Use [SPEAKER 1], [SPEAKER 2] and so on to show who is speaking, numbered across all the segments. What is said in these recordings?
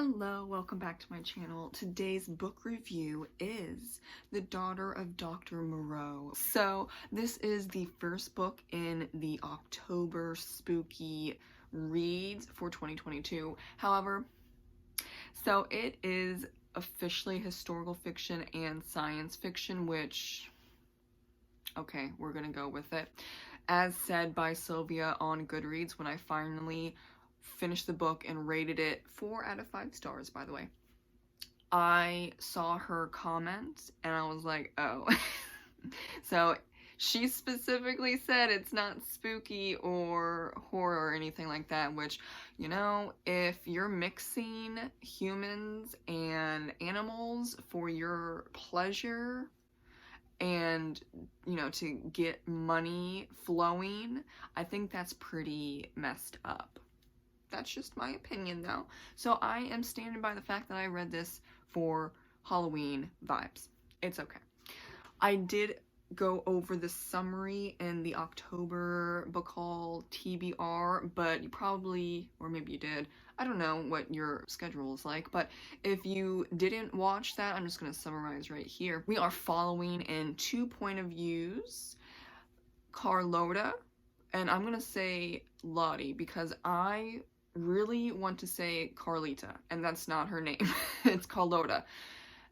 [SPEAKER 1] Hello, welcome back to my channel. Today's book review is The Daughter of Doctor Moreau. So this is the first book in the October spooky reads for 2022. However, so it is officially historical fiction and science fiction, which, okay, we're gonna go with it. As said by Silvia on Goodreads when I finally finished the book and rated it 4 out of 5 stars, by the way. I saw her comment and I was like, oh. So she specifically said it's not spooky or horror or anything like that, which, you know, if you're mixing humans and animals for your pleasure and, you know, to get money flowing, I think that's pretty messed up. That's just my opinion, though. So I am standing by the fact that I read this for Halloween vibes. It's okay. I did go over the summary in the October book haul TBR, but you probably, or maybe you did, I don't know what your schedule is like, but if you didn't watch that, I'm just going to summarize right here. We are following in 2 point of views, Carlota, and I'm going to say Lottie because I really want to say Carlita, and that's not her name. It's Carlota,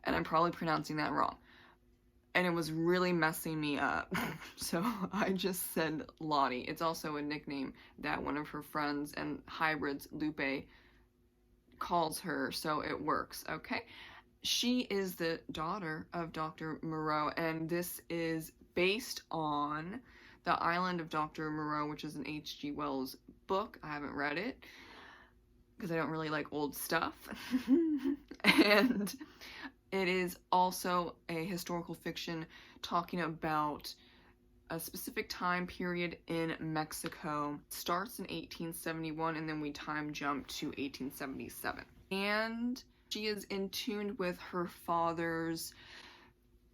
[SPEAKER 1] and I'm probably pronouncing that wrong. And it was really messing me up. So I just said Lottie. It's also a nickname that one of her friends and hybrids, Lupe, calls her, so it works, okay? She is the daughter of Dr. Moreau, and this is based on The Island of Dr. Moreau, which is an H.G. Wells book. I haven't read it because I don't really like old stuff. And it is also a historical fiction talking about a specific time period in Mexico. It starts in 1871 and then we time jump to 1877. And she is in tune with her father's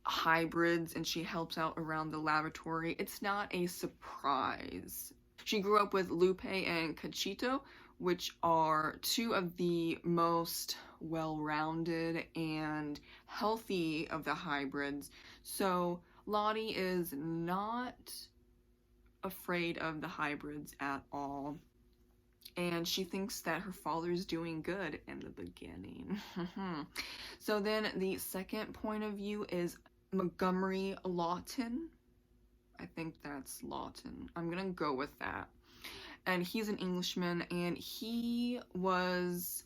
[SPEAKER 1] hybrids and she helps out around the laboratory. It's not a surprise. She grew up with Lupe and Cachito, which are 2 of the most well-rounded and healthy of the hybrids. So Lottie is not afraid of the hybrids at all. And she thinks that her father's doing good in the beginning. So then the second point of view is Montgomery Lawton. I think that's Lawton. I'm gonna go with that. And he's an Englishman, and he was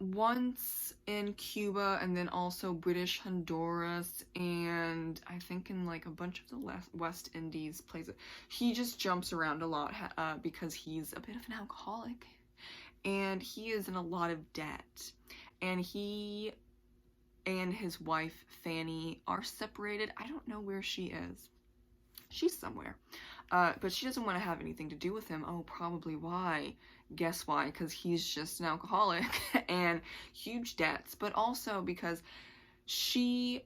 [SPEAKER 1] once in Cuba and then also British Honduras and I think in like a bunch of the West Indies places. He just jumps around a lot because he's a bit of an alcoholic and he is in a lot of debt, and he and his wife Fanny are separated. I don't know where she is. She's somewhere. But she doesn't want to have anything to do with him. Oh, probably why? Guess why? Because he's just an alcoholic and huge debts. But also because she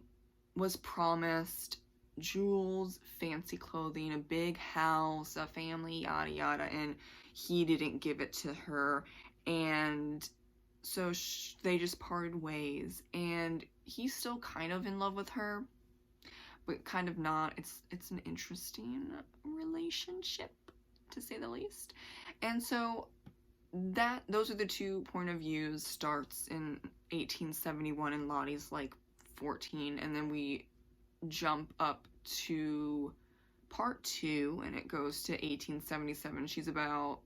[SPEAKER 1] was promised jewels, fancy clothing, a big house, a family, yada yada, and he didn't give it to her. And so they just parted ways. And he's still kind of in love with her, but kind of not. It's an interesting relationship, to say the least. And so those are the 2 point of views. Starts in 1871 and Lottie's like 14, and then we jump up to part 2 and it goes to 1877. She's about,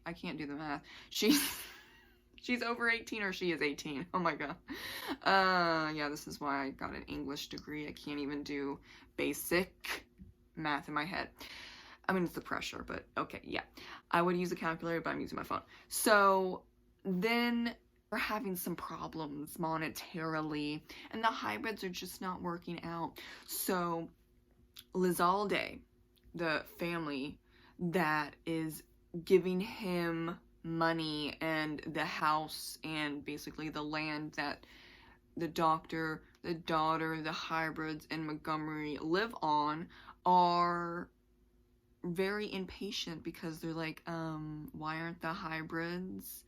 [SPEAKER 1] I can't do the math. She's over 18 or she is 18. Oh my god. Yeah, this is why I got an English degree. I can't even do basic math in my head. I mean, it's the pressure, but okay, yeah. I would use a calculator, but I'm using my phone. So then we're having some problems monetarily, and the hybrids are just not working out. So Lizalde, the family that is giving him money and the house and basically the land that the doctor, the daughter, the hybrids, and Montgomery live on, are very impatient because they're like, why aren't the hybrids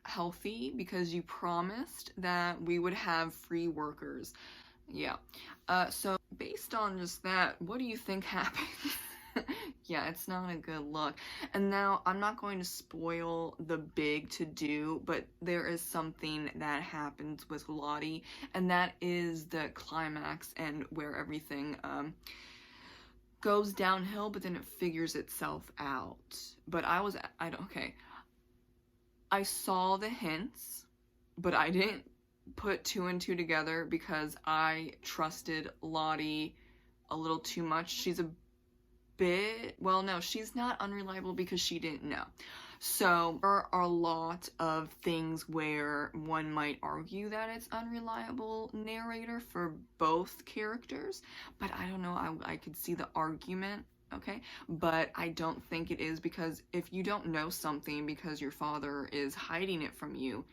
[SPEAKER 1] healthy because you promised that we would have free workers. Yeah. So based on just that, what do you think happened? Yeah, it's not a good look. And now I'm not going to spoil the big to-do, but there is something that happens with Lottie, and that is the climax and where everything goes downhill, but then it figures itself out. But okay. I saw the hints, but I didn't put two and two together because I trusted Lottie a little too much. She's a bit, well, no, she's not unreliable because she didn't know. So there are a lot of things where one might argue that it's unreliable narrator for both characters, but I don't know, I could see the argument, okay? But I don't think it is, because if you don't know something because your father is hiding it from you,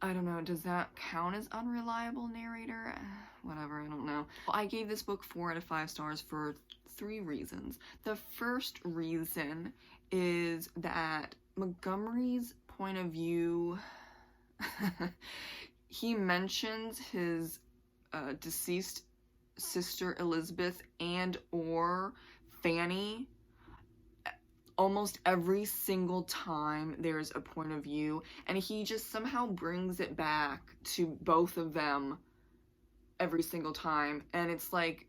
[SPEAKER 1] I don't know, does that count as unreliable narrator? Whatever, I don't know. I gave this book 4 out of 5 stars for 3 reasons. The first reason is that Montgomery's point of view, he mentions his deceased sister Elizabeth and or Fanny almost every single time there's a point of view, and he just somehow brings it back to both of them every single time, and it's like,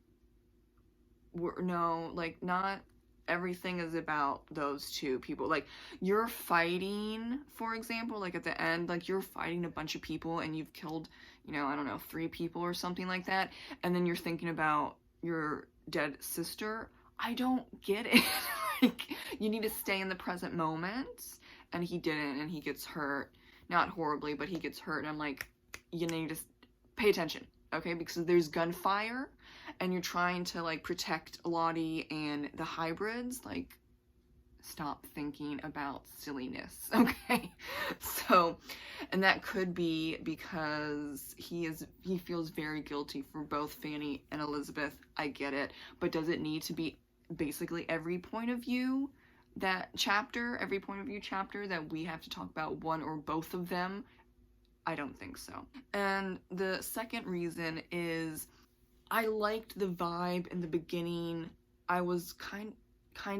[SPEAKER 1] no, like, not everything is about those two people. Like, you're fighting, for example, like at the end, like you're fighting a bunch of people and you've killed, you know, I don't know, 3 people or something like that, and then you're thinking about your dead sister. I don't get it. Like, you need to stay in the present moment, and he didn't, and he gets hurt. Not horribly, but he gets hurt, and I'm like, you need to pay attention, okay? Because there's gunfire, and you're trying to, like, protect Lottie and the hybrids. Like, stop thinking about silliness, okay? So, and that could be because he feels very guilty for both Fanny and Elizabeth. I get it, but does it need to be basically every point of view every point of view chapter that we have to talk about one or both of them? I don't think so. And the second reason is I liked the vibe in the beginning. I was kind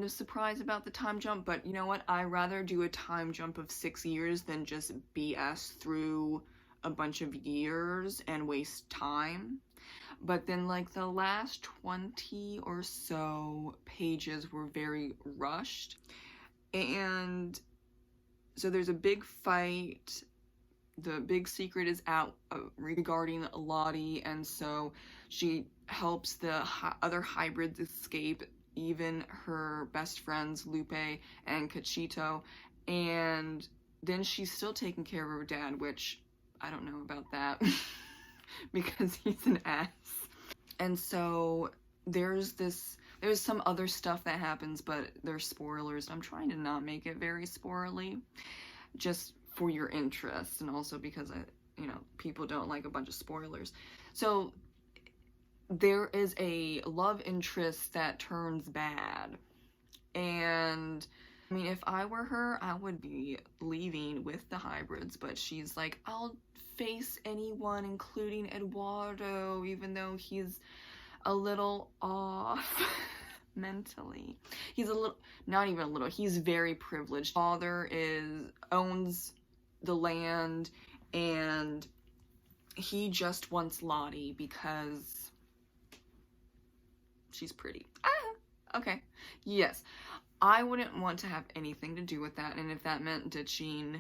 [SPEAKER 1] of surprised about the time jump, but you know what? I'd rather do a time jump of 6 years than just BS through a bunch of years and waste time. But then, like, the last 20 or so pages were very rushed, and so there's a big fight. The big secret is out regarding Lottie, and so she helps the other hybrids escape, even her best friends Lupe and Cachito, and then she's still taking care of her dad, which I don't know about that because he's an ass. And so there's some other stuff that happens, but there's spoilers. I'm trying to not make it very spoilerly, just for your interest, and also because people don't like a bunch of spoilers. So there is a love interest that turns bad, and I mean, if I were her, I would be leaving with the hybrids, but she's like, I'll face anyone, including Eduardo, even though he's a little off mentally. He's a little, not even a little, he's very privileged. Father owns the land, and he just wants Lottie because she's pretty. Okay. Yes. I wouldn't want to have anything to do with that, and if that meant ditching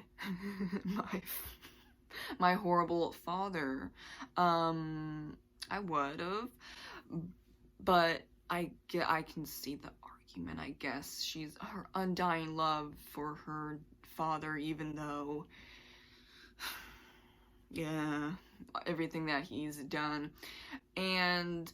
[SPEAKER 1] my horrible father, I would've, but I can see the argument, I guess. She's her undying love for her father, even though, yeah, everything that he's done, and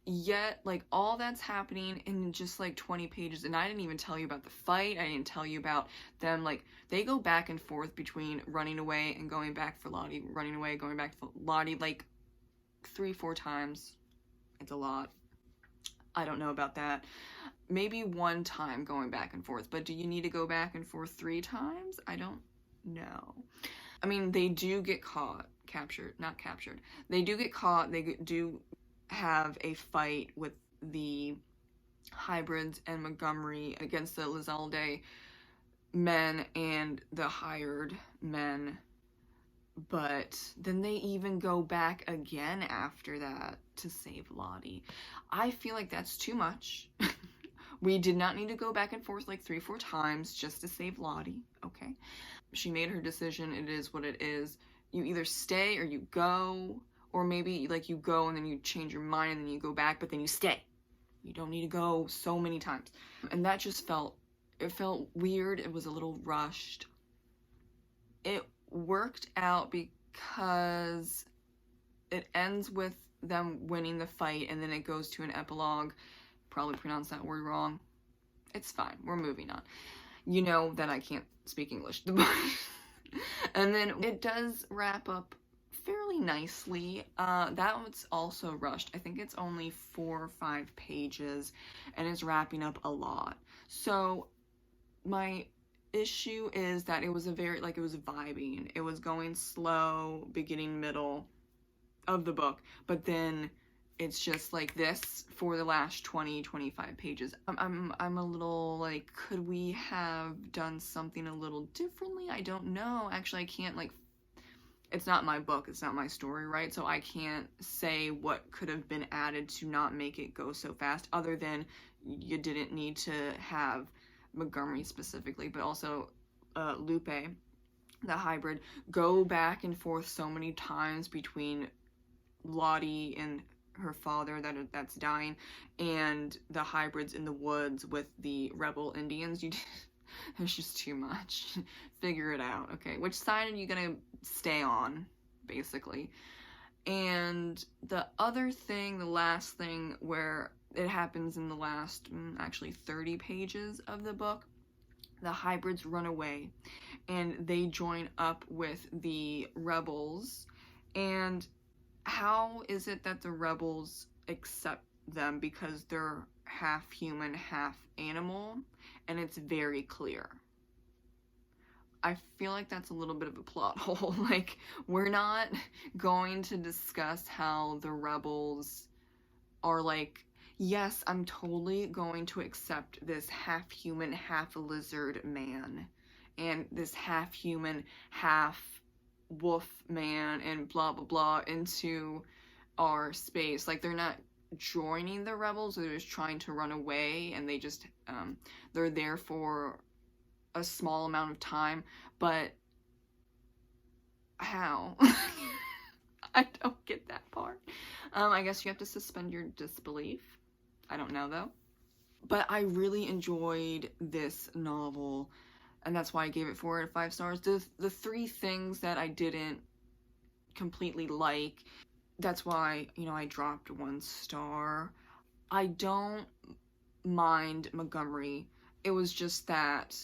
[SPEAKER 1] yet, like, all that's happening in just like 20 pages, and I didn't even tell you about the fight. I didn't tell you about them, like, they go back and forth between running away and going back for Lottie, running away, going back for Lottie, like 3-4 times. It's a lot. I don't know about that. Maybe 1 time going back and forth, but do you need to go back and forth 3 times? I don't No. I mean, they do get not captured. They do get caught. They do have a fight with the hybrids and Montgomery against the Lizalde men and the hired men. But then they even go back again after that to save Lottie. I feel like that's too much. We did not need to go back and forth like 3-4 times just to save Lottie, okay? She made her decision. It is what it is. You either stay or you go, or maybe like you go and then you change your mind and then you go back, but then you stay. You don't need to go so many times. And that just felt weird. It was a little rushed. It worked out because it ends with them winning the fight and then it goes to an epilogue. Probably pronounced that word wrong. It's fine. We're moving on. You know that I can't speak English. And then it does wrap up fairly nicely. That one's also rushed. I think it's only 4 or 5 pages and it's wrapping up a lot. So my issue is that it was it was vibing. It was going slow, beginning, middle of the book, but then it's just like this for the last 20-25 pages. I'm a little like, could we have done something a little differently? I don't know. Actually, I can't, like, it's not my book, it's not my story, right? So I can't say what could have been added to not make it go so fast, other than you didn't need to have Montgomery specifically, but also Lupe, the hybrid, go back and forth so many times between Lottie and her father that's dying and the hybrids in the woods with the rebel Indians. There's just too much. Figure it out. Okay, which side are you gonna stay on, basically? And the other thing, the last thing, where it happens in the last actually 30 pages of the book, the hybrids run away and they join up with the rebels. And how is it that the rebels accept them? Because they're half human, half animal, and it's very clear. I feel like that's a little bit of a plot hole. Like, we're not going to discuss how the rebels are like, yes, I'm totally going to accept this half human, half lizard man, and this half human, half wolf man, and blah blah blah into our space. Like, they're not joining the rebels, they're just trying to run away, and they just they're there for a small amount of time. But how? I don't get that part. I guess you have to suspend your disbelief. I don't know though. But I really enjoyed this novel, and that's why I gave it 4 out of 5 stars. The 3 things that I didn't completely like, that's why, you know, I dropped 1 star. I don't mind Montgomery. It was just that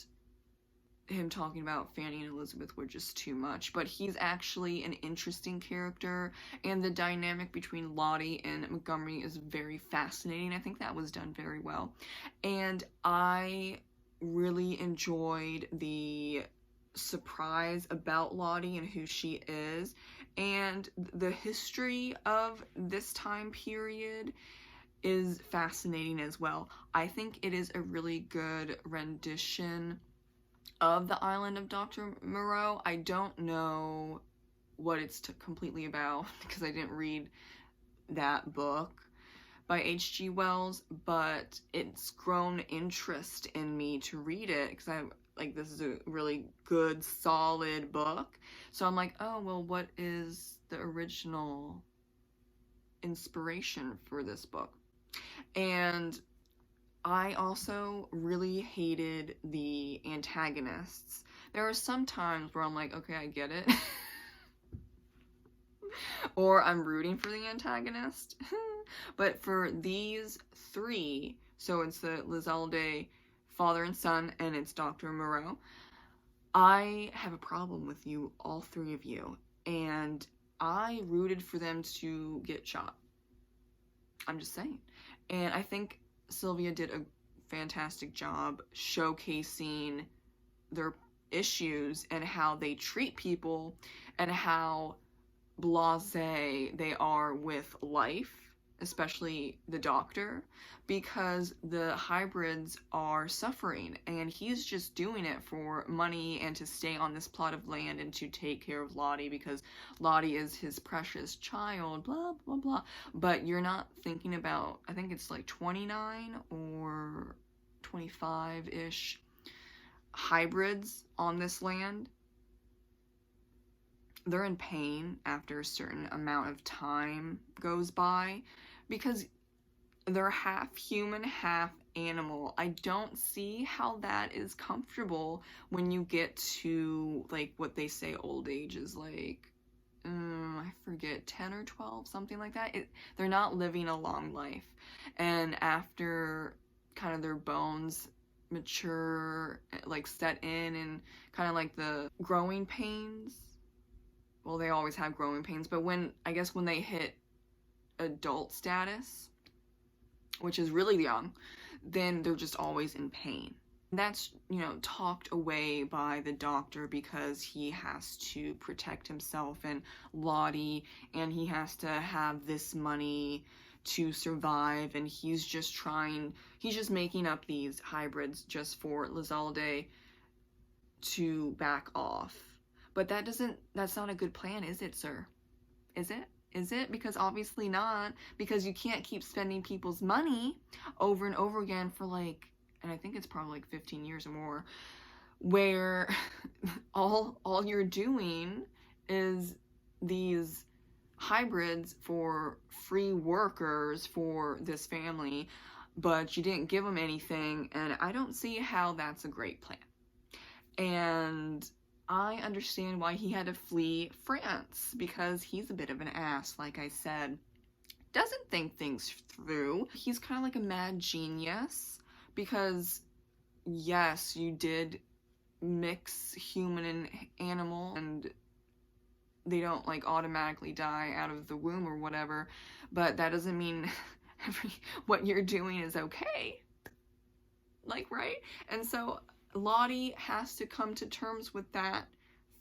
[SPEAKER 1] him talking about Fanny and Elizabeth were just too much. But he's actually an interesting character, and the dynamic between Lottie and Montgomery is very fascinating. I think that was done very well. And I really enjoyed the surprise about Lottie and who she is, and the history of this time period is fascinating as well. I think it is a really good rendition of the Island of Dr. Moreau. I don't know what it's completely about because I didn't read that book by H.G. Wells, but it's grown interest in me to read it because I like, this is a really good, solid book. So I'm like, oh, well, what is the original inspiration for this book? And I also really hated the antagonists. There are some times where I'm like, okay, I get it. Or I'm rooting for the antagonist. But for these 3, so it's the Lizalde father and son, and it's Dr. Moreau, I have a problem with you, all 3 of you, and I rooted for them to get shot. I'm just saying. And I think Silvia did a fantastic job showcasing their issues and how they treat people and how blasé they are with life, especially the doctor, because the hybrids are suffering and he's just doing it for money and to stay on this plot of land and to take care of Lottie because Lottie is his precious child, blah blah blah. But you're not thinking about, I think it's like 29 or 25-ish hybrids on this land. They're in pain after a certain amount of time goes by because they're half human, half animal. I don't see how that is comfortable when you get to, like, what they say old age is like, I forget, 10 or 12, something like that. They're not living a long life. And after kind of their bones mature, like set in, and kind of like the growing pains, well, they always have growing pains, but I guess when they hit adult status, which is really young, then they're just always in pain. That's, talked away by the doctor because he has to protect himself and Lottie, and he has to have this money to survive, and he's just making up these hybrids just for Lizalde to back off. But that's not a good plan, is it, sir? Is it? Is it? Because obviously not, because you can't keep spending people's money over and over again for and I think it's probably 15 years or more, where all you're doing is these hybrids for free workers for this family, but you didn't give them anything, and I don't see how that's a great plan. And I understand why he had to flee France, because he's a bit of an ass, like I said. Doesn't think things through. He's kind of like a mad genius, because yes, you did mix human and animal, and they don't automatically die out of the womb or whatever, but that doesn't mean what you're doing is okay. Right? And so Lottie has to come to terms with that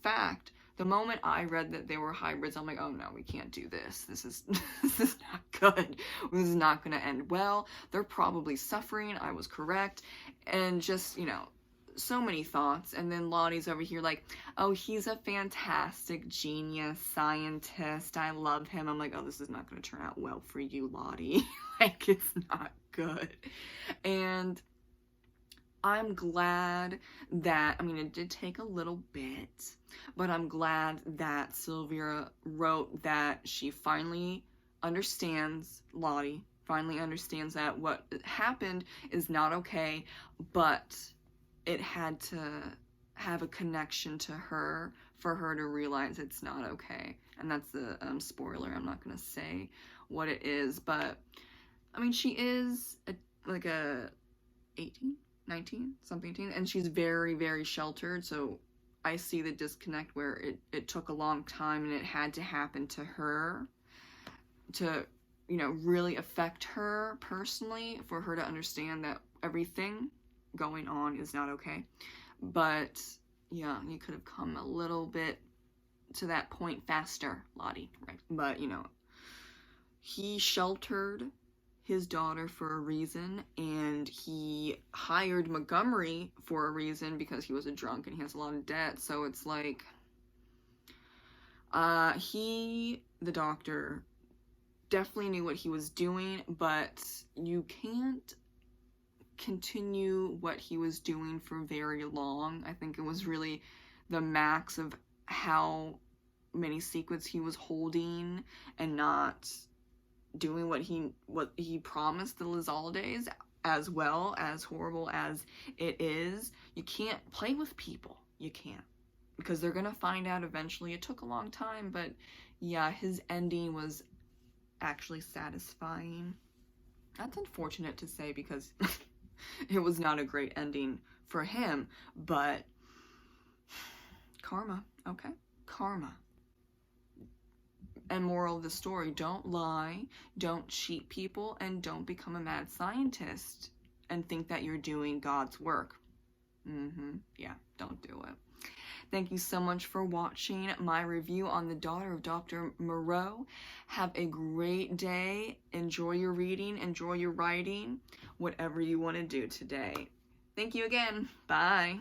[SPEAKER 1] fact. The moment I read that they were hybrids, I'm like, oh no, we can't do this. This is not good. This is not going to end well. They're probably suffering. I was correct. And just, so many thoughts. And then Lottie's over here like, oh, he's a fantastic genius scientist. I love him. I'm like, oh, this is not going to turn out well for you, Lottie. It's not good. And I'm glad that, it did take a little bit, but I'm glad that Silvia wrote that she finally understands, Lottie finally understands that what happened is not okay, but it had to have a connection to her for her to realize it's not okay. And that's the spoiler. I'm not going to say what it is, but she is a 18? 19, something 18, and she's very, very sheltered, so I see the disconnect where it took a long time and it had to happen to her to, really affect her personally for her to understand that everything going on is not okay. But, yeah, you could have come a little bit to that point faster, Lottie, right? But, he sheltered his daughter for a reason, and he hired Montgomery for a reason because he was a drunk and he has a lot of debt. So it's like, the doctor definitely knew what he was doing, but you can't continue what he was doing for very long. I think it was really the max of how many secrets he was holding and not doing what he promised the Lizaldes, as well, as horrible as it is. You can't play with people. You can't. Because they're gonna find out eventually. It took a long time, but yeah, his ending was actually satisfying. That's unfortunate to say because it was not a great ending for him, but karma, okay? Karma. And moral of the story, don't lie, don't cheat people, and don't become a mad scientist and think that you're doing God's work. Yeah, don't do it. Thank you so much for watching my review on The Daughter of Dr. Moreau. Have a great day. Enjoy your reading, enjoy your writing, whatever you want to do today. Thank you again. Bye.